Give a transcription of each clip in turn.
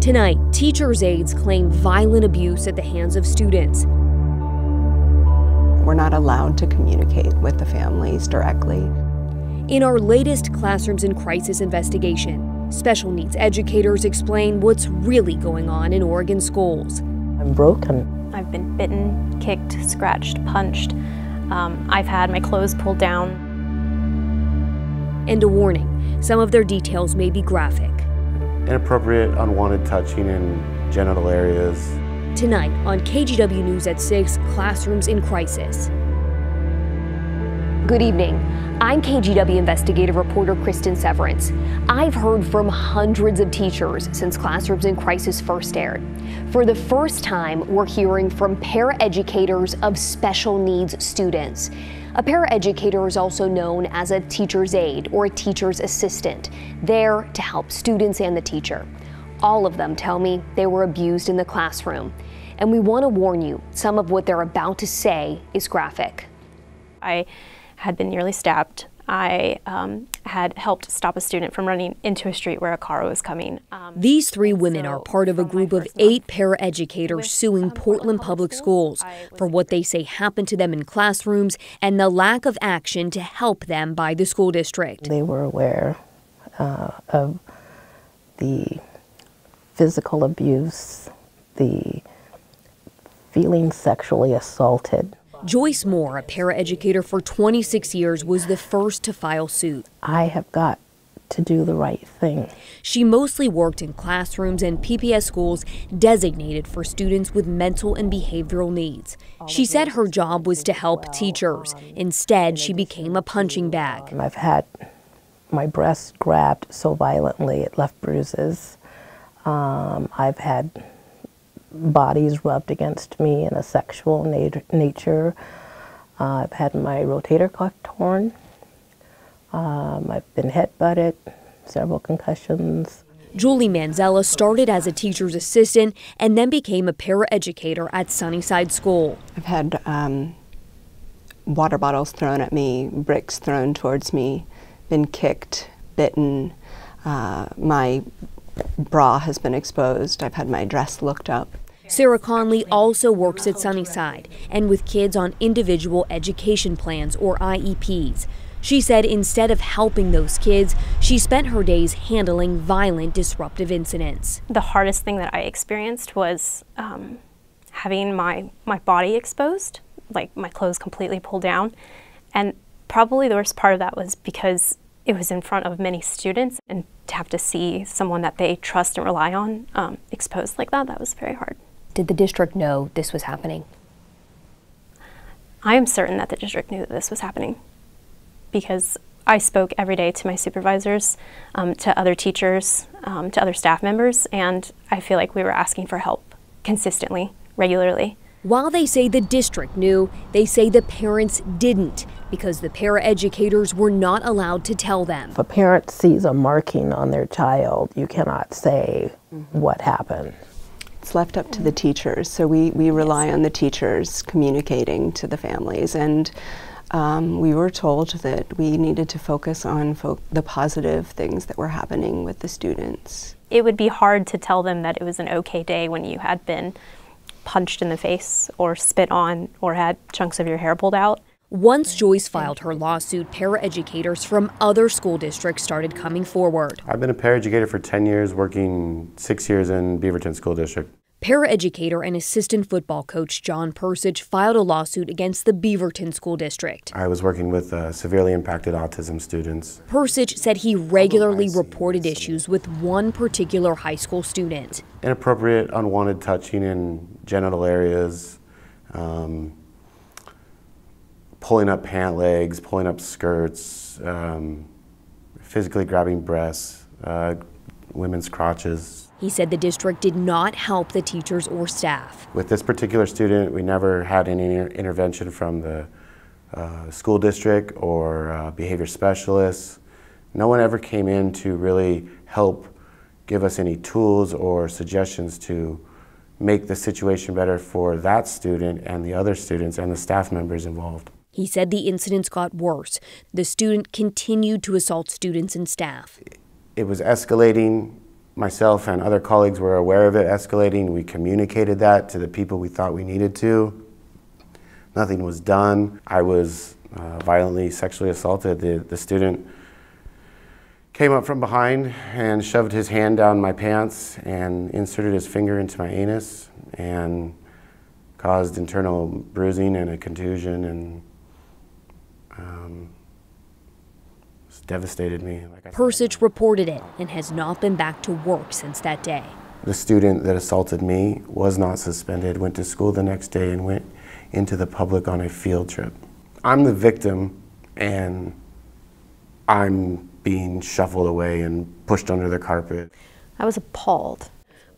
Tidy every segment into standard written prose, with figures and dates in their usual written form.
Tonight, teachers' aides claim violent abuse at the hands of students. We're not allowed to communicate with the families directly. In our latest Classrooms in Crisis investigation, special needs educators explain what's really going on in Oregon schools. I'm broken. I've been bitten, kicked, scratched, punched. I've had my clothes pulled down. And a warning, some of their details may be graphic. Inappropriate, unwanted touching in genital areas. Tonight on KGW News at 6, Classrooms in Crisis. Good evening. I'm KGW investigative reporter Kristen Severance. I've heard from hundreds of teachers since Classrooms in Crisis first aired. For the first time, we're hearing from paraeducators of special needs students. A paraeducator is also known as a teacher's aide or a teacher's assistant, there to help students and the teacher. All of them tell me they were abused in the classroom. And we want to warn you, some of what they're about to say is graphic. I had been nearly stabbed. I had helped stop a student from running into a street where a car was coming. These three women are part of a group of 8 paraeducators suing Portland Public Schools for what they say happened to them in classrooms and the lack of action to help them by the school district. They were aware of the physical abuse, the feeling sexually assaulted. Joyce Moore, a paraeducator for 26 years, was the first to file suit. I have got to do the right thing. She mostly worked in classrooms and PPS schools designated for students with mental and behavioral needs. She said her job was to help teachers. Instead, she became a punching bag. I've had my breast grabbed so violently it left bruises. I've had bodies rubbed against me in a sexual nature. I've had my rotator cuff torn. I've been headbutted, several concussions. Julie Manzella started as a teacher's assistant and then became a paraeducator at Sunnyside School. I've had water bottles thrown at me, bricks thrown towards me, been kicked, bitten. My bra has been exposed. I've had my dress looked up. Sarah Conley also works at Sunnyside and with kids on individual education plans or IEPs. She said instead of helping those kids, she spent her days handling violent, disruptive incidents. The hardest thing that I experienced was having my body exposed, like my clothes completely pulled down. And probably the worst part of that was because it was in front of many students, and to have to see someone that they trust and rely on exposed like that was very hard. Did the district know this was happening? I am certain that the district knew that this was happening because I spoke every day to my supervisors, to other teachers, to other staff members, and I feel like we were asking for help consistently, regularly. While they say the district knew, they say the parents didn't because the paraeducators were not allowed to tell them. If a parent sees a marking on their child, you cannot say what happened. It's left up to the teachers, so we rely on the teachers communicating to the families, and we were told that we needed to focus on the positive things that were happening with the students. It would be hard to tell them that it was an okay day when you had been punched in the face or spit on or had chunks of your hair pulled out. Once Joyce filed her lawsuit, paraeducators from other school districts started coming forward. I've been a paraeducator for 10 years, working 6 years in Beaverton School District. Paraeducator and assistant football coach John Persich filed a lawsuit against the Beaverton School District. I was working with severely impacted autism students. Persich said he regularly reported issues with one particular high school student. Inappropriate, unwanted touching in genital areas, pulling up pant legs, pulling up skirts, physically grabbing breasts, women's crotches. He said the district did not help the teachers or staff. With this particular student, we never had any intervention from the school district or behavior specialists. No one ever came in to really help give us any tools or suggestions to make the situation better for that student and the other students and the staff members involved. He said the incidents got worse. The student continued to assault students and staff. It was escalating Myself and other colleagues were aware of it escalating. We communicated that to the people we thought we needed to. Nothing was done. I was violently sexually assaulted. The student came up from behind and shoved his hand down my pants and inserted his finger into my anus and caused internal bruising and a contusion, and devastated me. Persich reported it and has not been back to work since that day. The student that assaulted me was not suspended, went to school the next day and went into the public on a field trip. I'm the victim and I'm being shuffled away and pushed under the carpet. I was appalled.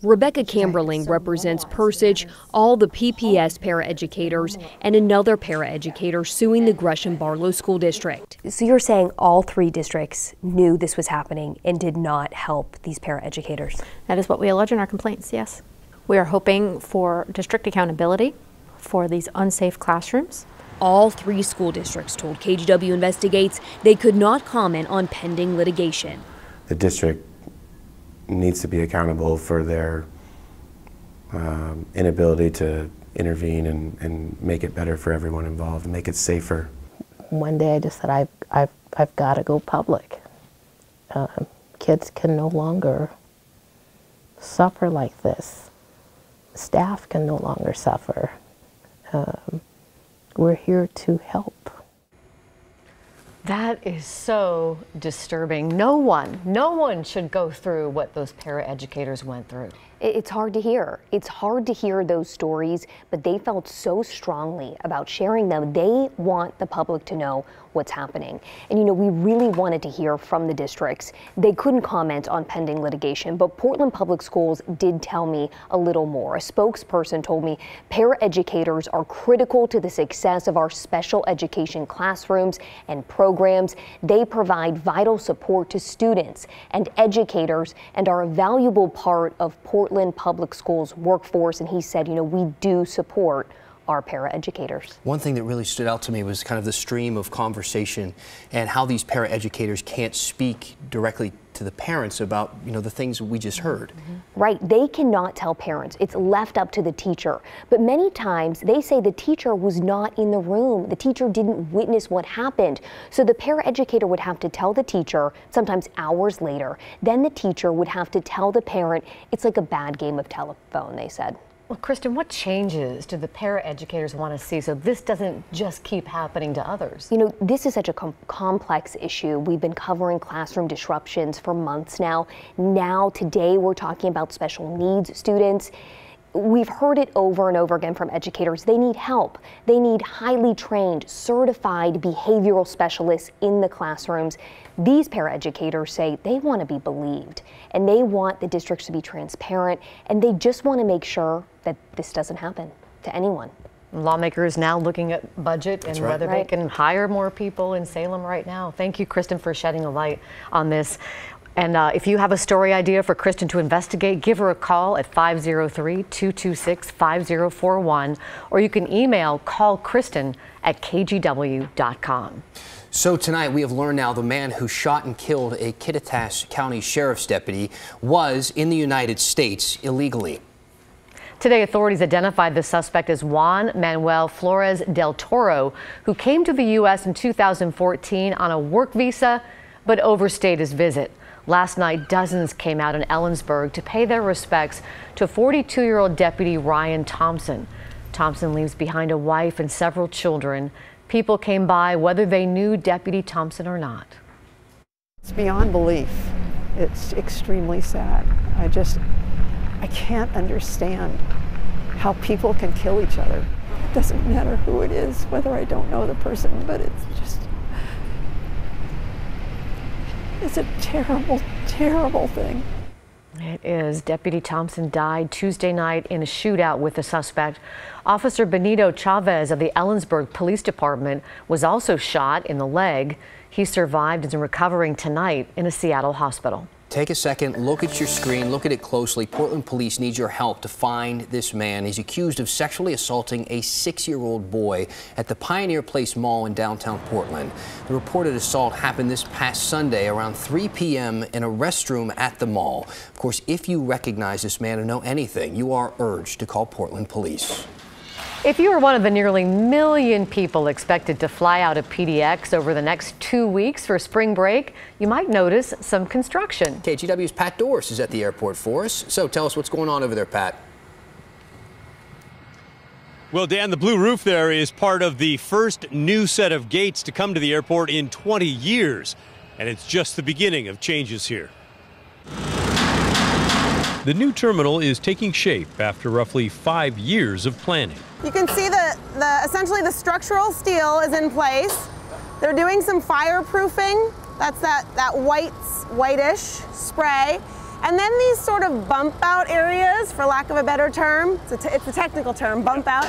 Rebecca Camberling represents Persich, all the PPS paraeducators, and another paraeducator suing the Gresham Barlow School District. So you're saying all 3 districts knew this was happening and did not help these paraeducators? That is what we allege in our complaints, yes. We are hoping for district accountability for these unsafe classrooms. All 3 school districts told KGW Investigates they could not comment on pending litigation. The district needs to be accountable for their inability to intervene and make it better for everyone involved and make it safer. One day I just said, I've got to go public. Kids can no longer suffer like this. Staff can no longer suffer. We're here to help. That is so disturbing. No one should go through what those paraeducators went through. It's hard to hear. It's hard to hear those stories, but they felt so strongly about sharing them. They want the public to know what's happening. And we really wanted to hear from the districts. They couldn't comment on pending litigation, but Portland Public Schools did tell me a little more. A spokesperson told me paraeducators are critical to the success of our special education classrooms and programs. They provide vital support to students and educators and are a valuable part of Portland Public Schools workforce. And he said, we do support our paraeducators. One thing that really stood out to me was kind of the stream of conversation and how these paraeducators can't speak directly to the parents about, the things we just heard. Right, they cannot tell parents. It's left up to the teacher. But many times they say the teacher was not in the room. The teacher didn't witness what happened. So the paraeducator would have to tell the teacher, sometimes hours later. Then the teacher would have to tell the parent. It's like a bad game of telephone, they said. Well, Kristen, what changes do the paraeducators want to see so this doesn't just keep happening to others? This is such a complex issue. We've been covering classroom disruptions for months now. Today, we're talking about special needs students. We've heard it over and over again from educators. They need help. They need highly trained, certified behavioral specialists in the classrooms. These paraeducators say they want to be believed, and they want the districts to be transparent, and they just want to make sure that this doesn't happen to anyone. Lawmakers now looking at budget and whether they can hire more people in Salem right now. Thank you, Kristen, for shedding a light on this. And if you have a story idea for Kristen to investigate, give her a call at 503-226-5041, or you can email callkristen@kgw.com. So tonight we have learned now the man who shot and killed a Kittitas County Sheriff's deputy was in the United States illegally. Today, authorities identified the suspect as Juan Manuel Flores del Toro, who came to the U.S. in 2014 on a work visa, but overstayed his visit. Last night, dozens came out in Ellensburg to pay their respects to 42-year-old Deputy Ryan Thompson. Thompson leaves behind a wife and several children. People came by whether they knew Deputy Thompson or not. It's beyond belief. It's extremely sad. I can't understand how people can kill each other. It doesn't matter who it is, whether I don't know the person, but it's a terrible, terrible thing. It is. Deputy Thompson died Tuesday night in a shootout with the suspect. Officer Benito Chavez of the Ellensburg Police Department was also shot in the leg. He survived and is recovering tonight in a Seattle hospital. take a second, look at your screen, look at it closely. Portland police need your help to find this man. He's accused of sexually assaulting a 6-year-old boy at the Pioneer Place Mall in downtown Portland. The reported assault happened this past Sunday around 3 p.m. in a restroom at the mall. Of course, if you recognize this man or know anything, you are urged to call Portland police. If you are one of the nearly 1 million people expected to fly out of PDX over the next 2 weeks for spring break, you might notice some construction. KGW's Pat Dorse is at the airport for us. So tell us what's going on over there, Pat. Well, Dan, the blue roof there is part of the first new set of gates to come to the airport in 20 years. And it's just the beginning of changes here. The new terminal is taking shape after roughly 5 years of planning. You can see essentially the structural steel is in place. They're doing some fireproofing. That's that whitish spray. And then these sort of bump out areas, for lack of a better term, it's a technical term, bump out.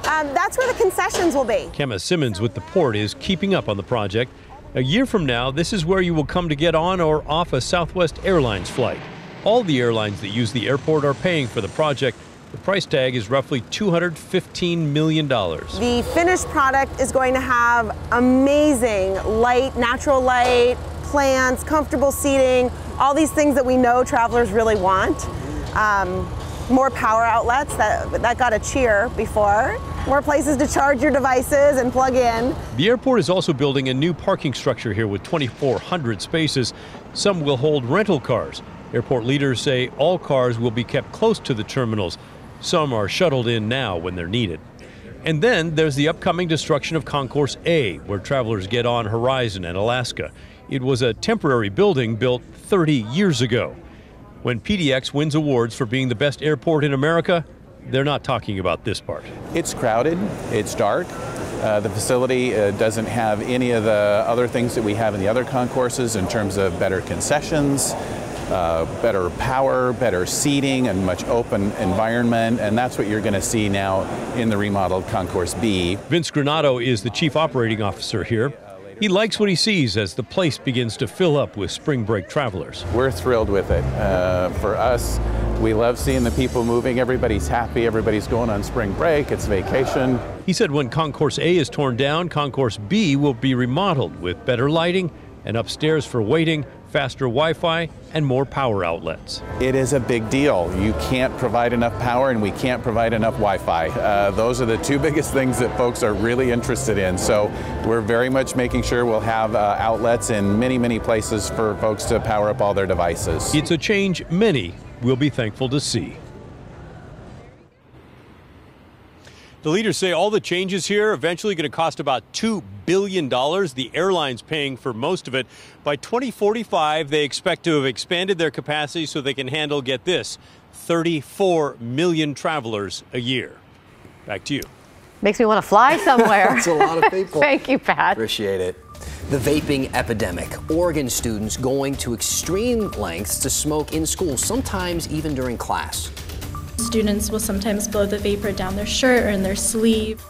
That's where the concessions will be. Kemma Simmons with the port is keeping up on the project. A year from now, this is where you will come to get on or off a Southwest Airlines flight. All the airlines that use the airport are paying for the project. The price tag is roughly $215 million. The finished product is going to have amazing light, natural light, plants, comfortable seating, all these things that we know travelers really want. More power outlets, that got a cheer before. More places to charge your devices and plug in. The airport is also building a new parking structure here with 2,400 spaces. Some will hold rental cars. Airport leaders say all cars will be kept close to the terminals. Some are shuttled in now when they're needed. And then there's the upcoming destruction of Concourse A, where travelers get on Horizon and Alaska. It was a temporary building built 30 years ago. When PDX wins awards for being the best airport in America, they're not talking about this part. It's crowded, it's dark. The facility doesn't have any of the other things that we have in the other concourses in terms of better concessions, better power, better seating, and much open environment, and that's what you're going to see now in the remodeled Concourse B. Vince Granato is the chief operating officer here. He likes what he sees as the place begins to fill up with spring break travelers. We're thrilled with it. For us, we love seeing the people moving. Everybody's happy. Everybody's going on spring break. It's vacation. He said when Concourse A is torn down, Concourse B will be remodeled with better lighting and upstairs for waiting, faster Wi-Fi, and more power outlets. It is a big deal. You can't provide enough power and we can't provide enough Wi-Fi. Those are the two biggest things that folks are really interested in. So we're very much making sure we'll have outlets in many, many places for folks to power up all their devices. It's a change many will be thankful to see. The leaders say all the changes here are eventually going to cost about $2 billion. The airline's paying for most of it. By 2045, they expect to have expanded their capacity so they can handle, get this, 34 million travelers a year. Back to you. Makes me want to fly somewhere. That's a lot of people. Thank you, Pat. Appreciate it. The vaping epidemic. Oregon students going to extreme lengths to smoke in school, sometimes even during class. Students will sometimes blow the vapor down their shirt or in their sleeve.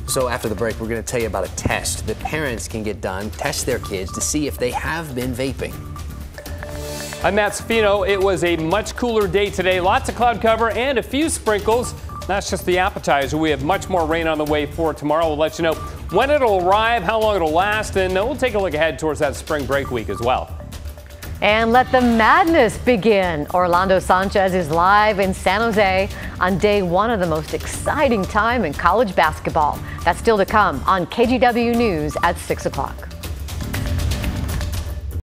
So after the break, we're going to tell you about a test that parents can get done, test their kids to see if they have been vaping. I'm Matt Safino. It was a much cooler day today. Lots of cloud cover and a few sprinkles. That's just the appetizer. We have much more rain on the way for tomorrow. We'll let you know when it'll arrive, how long it'll last, and we'll take a look ahead towards that spring break week as well. And let the madness begin. Orlando Sanchez is live in San Jose on day one of the most exciting time in college basketball. That's still to come on KGW News at 6 o'clock.